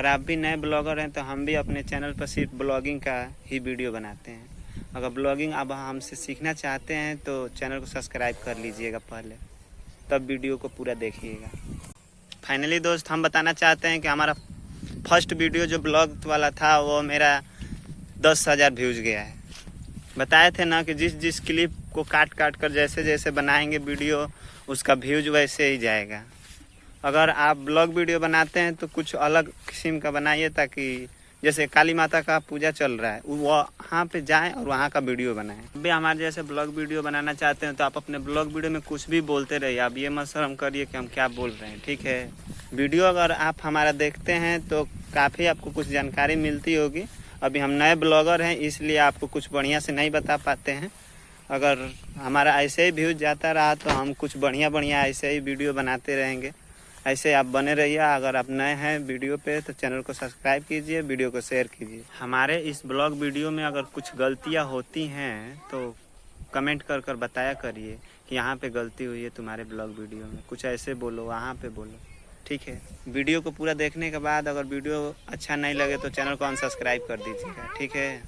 अगर आप भी नए ब्लॉगर हैं तो हम भी अपने चैनल पर सिर्फ ब्लॉगिंग का ही वीडियो बनाते हैं। अगर ब्लॉगिंग अब हमसे सीखना चाहते हैं तो चैनल को सब्सक्राइब कर लीजिएगा पहले, तब वीडियो को पूरा देखिएगा। फाइनली दोस्त, हम बताना चाहते हैं कि हमारा फर्स्ट वीडियो जो ब्लॉग वाला था वो मेरा 10,000 व्यूज़ गया है। बताए थे ना कि जिस जिस क्लिप को काट काट कर जैसे जैसे बनाएंगे वीडियो, उसका व्यूज वैसे ही जाएगा। अगर आप ब्लॉग वीडियो बनाते हैं तो कुछ अलग किस्म का बनाइए, ताकि जैसे काली माता का पूजा चल रहा है वहाँ पे जाएं और वहाँ का वीडियो बनाएं। अभी हमारे जैसे ब्लॉग वीडियो बनाना चाहते हैं तो आप अपने ब्लॉग वीडियो में कुछ भी बोलते रहिए, आप ये मत शर्म करिए कि हम क्या बोल रहे हैं, ठीक है। वीडियो अगर आप हमारा देखते हैं तो काफ़ी आपको कुछ जानकारी मिलती होगी। अभी हम नए ब्लॉगर हैं इसलिए आपको कुछ बढ़िया से नहीं बता पाते हैं। अगर हमारा ऐसे ही व्यूज जाता रहा तो हम कुछ बढ़िया ऐसे ही वीडियो बनाते रहेंगे। ऐसे आप बने रहिए। अगर आप नए हैं वीडियो पे तो चैनल को सब्सक्राइब कीजिए, वीडियो को शेयर कीजिए। हमारे इस ब्लॉग वीडियो में अगर कुछ गलतियां होती हैं तो कमेंट कर कर बताया करिए कि यहाँ पे गलती हुई है तुम्हारे ब्लॉग वीडियो में, कुछ ऐसे बोलो, वहाँ पे बोलो, ठीक है। वीडियो को पूरा देखने के बाद अगर वीडियो अच्छा नहीं लगे तो चैनल को अनसब्सक्राइब कर दीजिएगा, ठीक है।